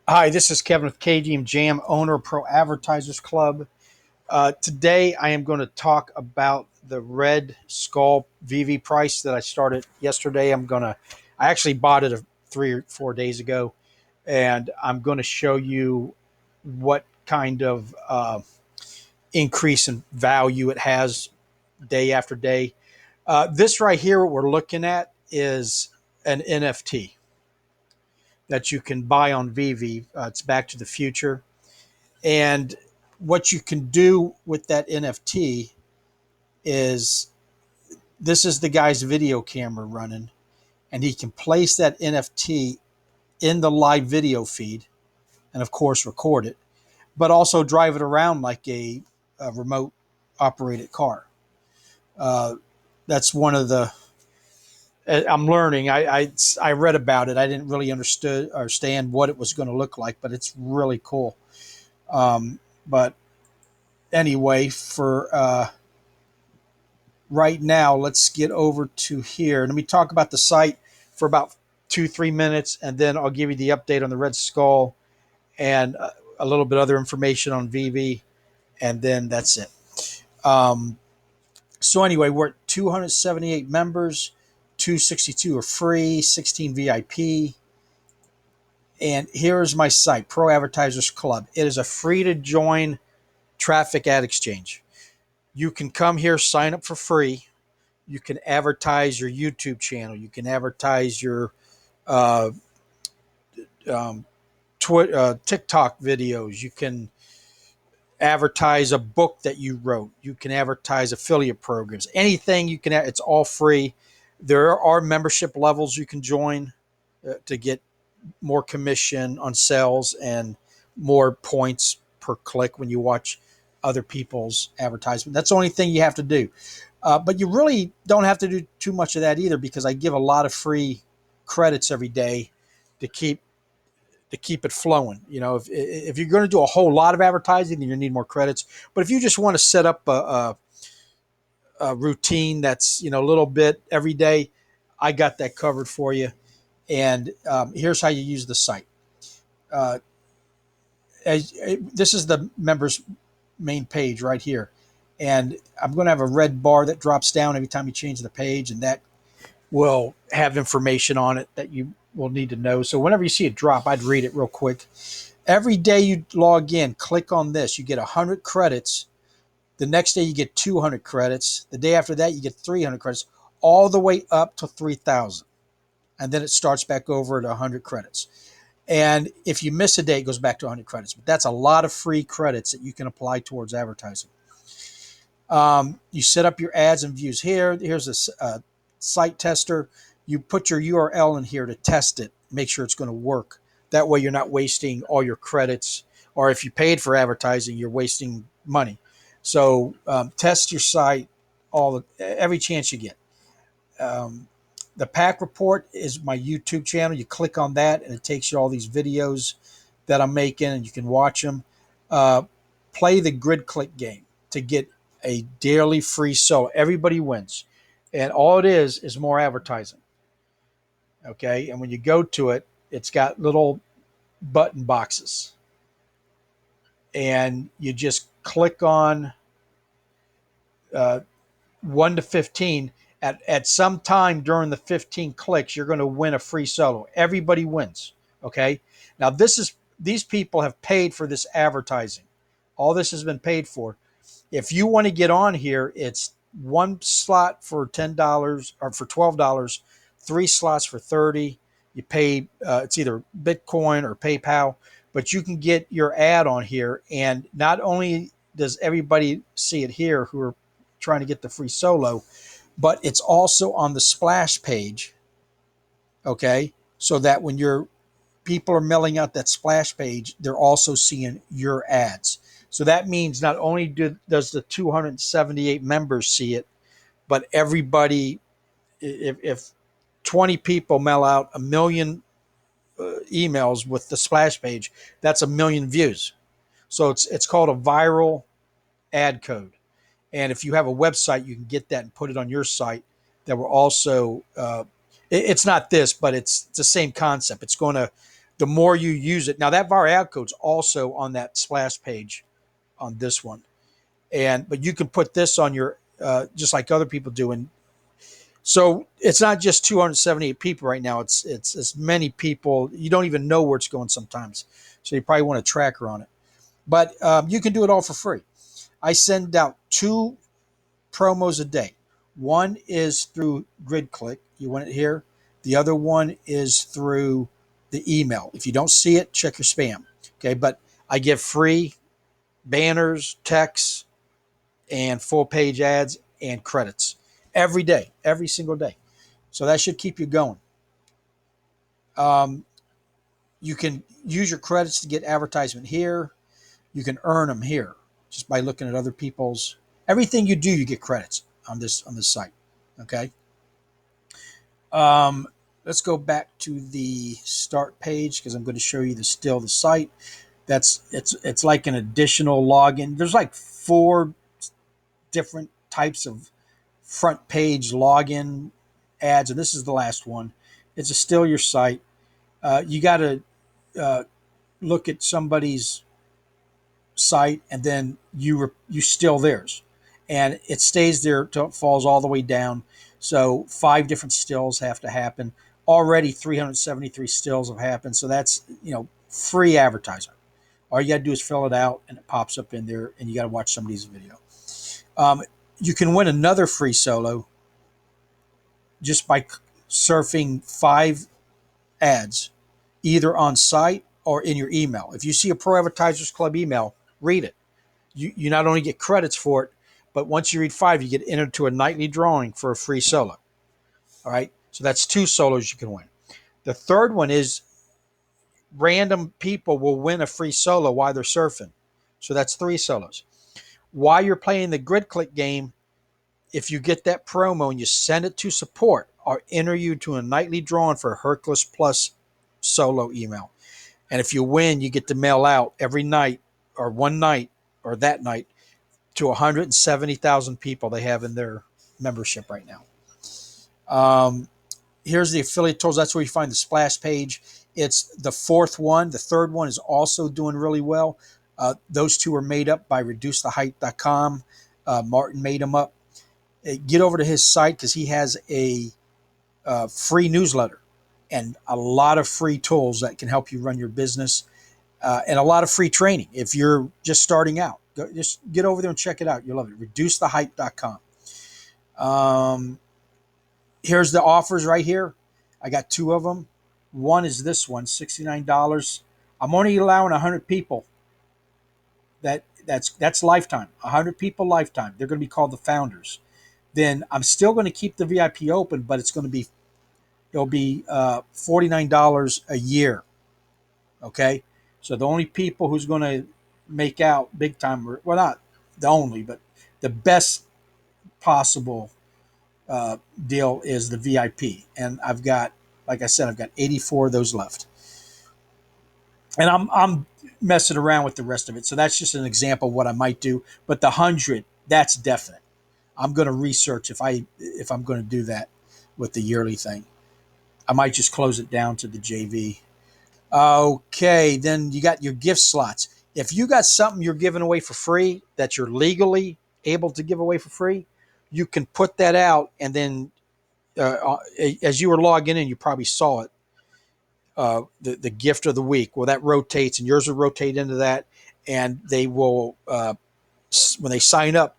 Hi, this is Kevin with KDM Jam, owner of Pro Advertisers Club. Today, I am going to talk about the Red Skull VeVe price that I started yesterday. I actually bought it 3 or 4 days ago, and I'm going to show you what kind of increase in value it has day after day. This right here, what we're looking at is an NFT that you can buy on VeVe. It's Back to the Future. And what you can do with that NFT is this is the guy's video camera running, and he can place that NFT in the live video feed and, of course, record it, but also drive it around like a remote operated car. Uh, that's one of the I'm learning. I read about it. I didn't really understand what it was going to look like, but it's really cool. But anyway, for right now, let's get over to here. Let me talk about the site for about 2-3 minutes, and then I'll give you the update on the Red Skull and a little bit other information on VeVe, and then that's it. So anyway, we're at 278 members, 262 are free, 16 VIP. And here's my site, Pro Advertisers Club. It is a free to join traffic ad exchange. You can come here, sign up for free. You can advertise your YouTube channel. You can advertise your uh, TikTok videos. You can advertise a book that you wrote. You can advertise affiliate programs. Anything you can. It's all free. There are membership levels you can join to get more commission on sales and more points per click when you watch other people's advertisement. That's the only thing you have to do. But you really don't have to do too much of that either, because I give a lot of free credits every day to keep it flowing. You know, if you're going to do a whole lot of advertising, then you need more credits. But if you just want to set up a routine that's a little bit every day, I got that covered for you. And here's how you use the site. Uh, this is the members main page right here. And I'm going to have a red bar that drops down every time you change the page, and that will have information on it that you will need to know. So whenever you see it drop, I'd read it real quick. Every day you log in, click on this. You get 100 credits. The next day you get 200 credits. The day after that you get 300 credits, all the way up to 3,000. And then it starts back over at 100 credits. And if you miss a day, it goes back to 100 credits. But that's a lot of free credits that you can apply towards advertising. You set up your ads and views here. Here's a site tester. You put your URL in here to test it, make sure it's going to work. That way you're not wasting all your credits, or if you paid for advertising, you're wasting money. So test your site every chance you get. The PAC report is my YouTube channel. You click on that, and it takes you to all these videos that I'm making, and you can watch them. Play the grid click game to get a daily free solo. Everybody wins. And all it is more advertising. Okay. And when you go to it, it's got little button boxes. And you just click on 1 to 15. At some time during the 15 clicks, you're going to win a free solo. Everybody wins. Okay. Now, these people have paid for this advertising. All this has been paid for. If you want to get on here, it's one slot for $10 or for $12, 3 slots for 30. You pay, it's either Bitcoin or PayPal, but you can get your ad on here. And not only does everybody see it here who are trying to get the free solo, but it's also on the splash page. Okay. So that when your people are mailing out that splash page, they're also seeing your ads. So that means not only does the 278 members see it, but everybody, if 20 people mail out a million emails with the splash page, that's a million views. So it's called a viral ad code. And if you have a website, you can get that and put it on your site. That will also, it's not this, but it's the same concept. It's going to the more you use it. Now that VAR ad code's also on that splash page on this one, but you can put this on your just like other people do. And so it's not just 278 people right now. It's as many people. You don't even know where it's going sometimes. So you probably want a tracker on it. But you can do it all for free. I send out 2 promos a day. One is through GridClick. You want it here. The other one is through the email. If you don't see it, check your spam. Okay, but I give free banners, texts, and full page ads and credits every day, every single day. So that should keep you going. You can use your credits to get advertisement here. You can earn them here just by looking at other people's. Everything you do, you get credits on this site. Okay. Let's go back to the start page because I'm going to show you the site. It's like an additional login. There's like 4 different types of front page login ads, and this is the last one. It's still your site. You got to look at somebody's site, and then you steal theirs, and it stays there till it falls all the way down. So 5 different stills have to happen. Already 373 stills have happened. So that's free advertisement. All you got to do is fill it out, and it pops up in there, and you got to watch somebody's video. You can win another free solo just by surfing 5 ads, either on site or in your email. If you see a Pro Advertisers Club email, read it. You not only get credits for it, but once you read 5, you get entered to a nightly drawing for a free solo. All right, so that's 2 solos you can win. The third one is random people will win a free solo while they're surfing. So that's 3 solos. While you're playing the GridClick game, if you get that promo and you send it to support, I'll enter you to a nightly drawing for a Hercules Plus solo email. And if you win, you get to mail out every night or one night or that night to 170,000 people they have in their membership right now. Here's the affiliate tools. That's where you find the splash page. It's the 4th one. The 3rd one is also doing really well. Those 2 are made up by reducethehype.com. Martin made them up. Get over to his site because he has a free newsletter and a lot of free tools that can help you run your business, and a lot of free training. If you're just starting out, just get over there and check it out. You'll love it. Reducethehype.com. Here's the offers right here. I got 2 of them. One is this one, $69. I'm only allowing 100 people. That's lifetime. 100 people lifetime. They're going to be called the founders. Then I'm still going to keep the VIP open, but it'll be $49 a year. Okay, so the only people who's going to make out big time, well, not the only, but the best possible deal is the VIP, and like I said, I've got 84 of those left, and I'm messing around with the rest of it. So that's just an example of what I might do. But the 100, that's definite. I'm going to research if I'm going to do that with the yearly thing. I might just close it down to the JV. Okay, then you got your gift slots. If you got something you're giving away for free that you're legally able to give away for free, you can put that out, and then as you were logging in, you probably saw it. The gift of the week. Well, that rotates, and yours will rotate into that, and they will when they sign up,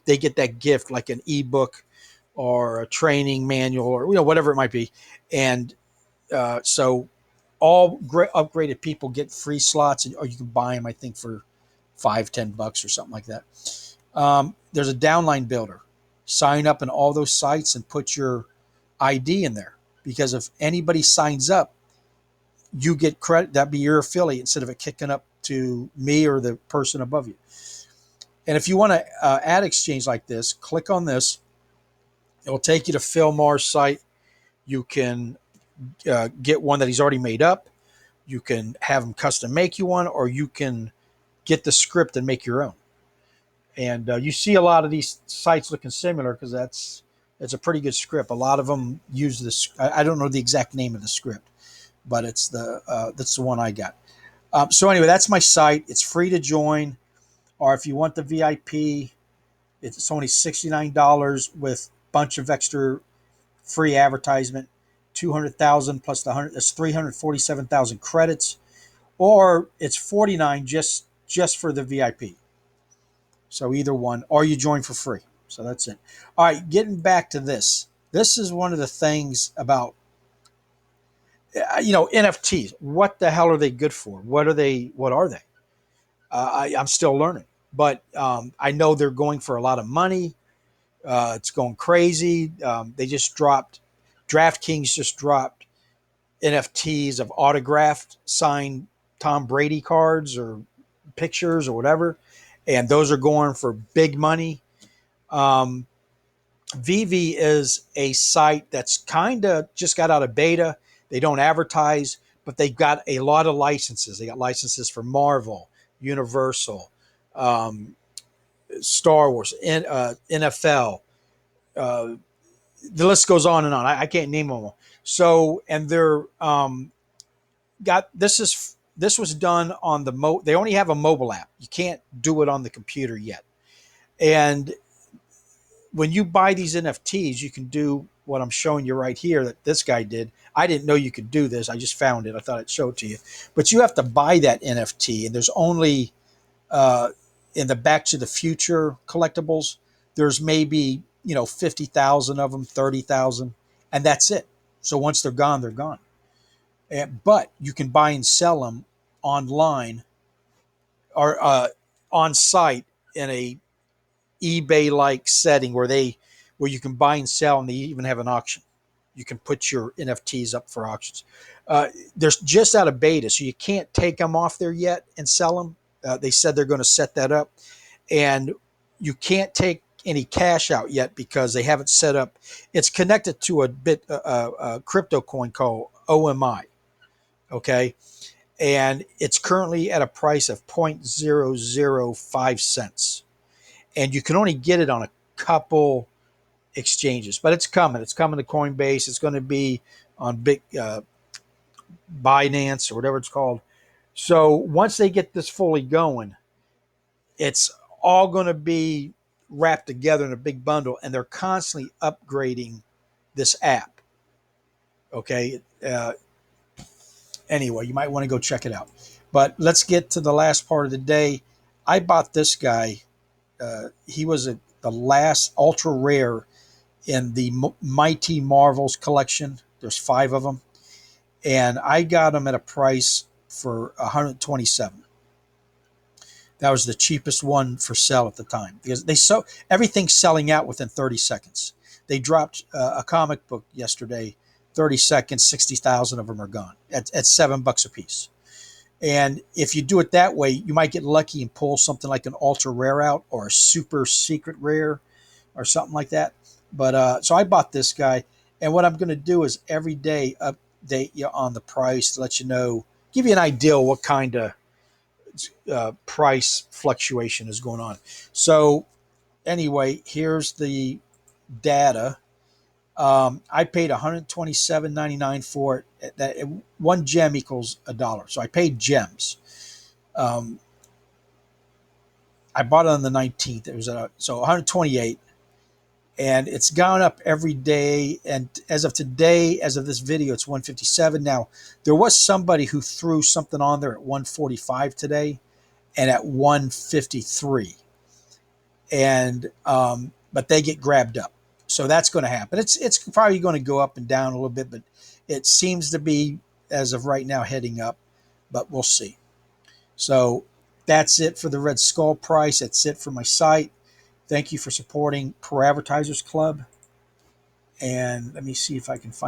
they get that gift like an ebook or a training manual or whatever it might be, and so all upgraded people get free slots, or you can buy them, I think, for $5-10 or something like that. There's a downline builder. Sign up in all those sites and put your ID in there, because if anybody signs up, you get credit. That'd be your affiliate instead of it kicking up to me or the person above you. And if you want to ad exchange like this, click on this. It will take you to Phil Marr's site. You can get one that he's already made up. You can have him custom make you one, or you can get the script and make your own. And you see a lot of these sites looking similar because it's a pretty good script. A lot of them use this. I don't know the exact name of the script, but it's that's the one I got. So anyway, that's my site. It's free to join, or if you want the VIP, it's only $69 with a bunch of extra free advertisement. 200,000 plus the 100, that's 347,000 credits, or it's 49 just for the VIP. So either one, or you join for free. So that's it. All right, getting back to this. This is one of the things about NFTs. What the hell are they good for? What are they? What are they? I'm still learning, but I know they're going for a lot of money. It's going crazy. They just dropped. DraftKings just dropped NFTs of autographed signed Tom Brady cards or pictures or whatever, and those are going for big money. Um, VeVe is a site that's kind of just got out of beta. They don't advertise, but they've got a lot of licenses. They got licenses for Marvel, Universal, um, Star Wars, NFL. Uh, the list goes on and on. I can't name them all. So, and they're got this was done on they only have a mobile app. You can't do it on the computer yet. And when you buy these NFTs, you can do what I'm showing you right here that this guy did. I didn't know you could do this. I just found it. I thought I'd show it to you. But you have to buy that NFT, and there's only uh, in the Back to the Future collectibles, there's maybe 50,000 of them, 30,000, and that's it. So once they're gone, they're gone. But you can buy and sell them online or on site in a eBay like setting where you can buy and sell, and they even have an auction. You can put your NFTs up for auctions. They're just out of beta, so you can't take them off there yet and sell them. They said they're going to set that up, and you can't take any cash out yet because they haven't set up. It's connected to a crypto coin called OMI. Okay, and it's currently at a price of 0.005 cents, and you can only get it on a couple exchanges, but it's coming. It's coming to Coinbase. It's going to be on big Binance or whatever it's called. So once they get this fully going, it's all going to be wrapped together in a big bundle, and they're constantly upgrading this app. Okay. Anyway, you might want to go check it out. But let's get to the last part of the day. I bought this guy. He was the last ultra rare in the Mighty Marvels collection. There's 5 of them, and I got them at a price for 127. That was the cheapest one for sale at the time because everything's selling out within 30 seconds. They dropped a comic book yesterday. 30 seconds, 60,000 of them are gone at $7 a piece. And if you do it that way, you might get lucky and pull something like an ultra rare out or a super secret rare or something like that. But so I bought this guy, and what I'm going to do is every day update you on the price to let you know, give you an idea what kind of price fluctuation is going on. So anyway, here's the data. I paid $127.99 for it. One gem equals $1, so I paid gems. Um, I bought it on the 19th. It was so 128, and it's gone up every day. And as of today, as of this video, it's 157. Now there was somebody who threw something on there at 145 today, and at 153, and but they get grabbed up. So that's going to happen. It's probably going to go up and down a little bit, but it seems to be, as of right now, heading up, but we'll see. So that's it for the Red Skull price. That's it for my site. Thank you for supporting ProAdvertisersClub. And let me see if I can find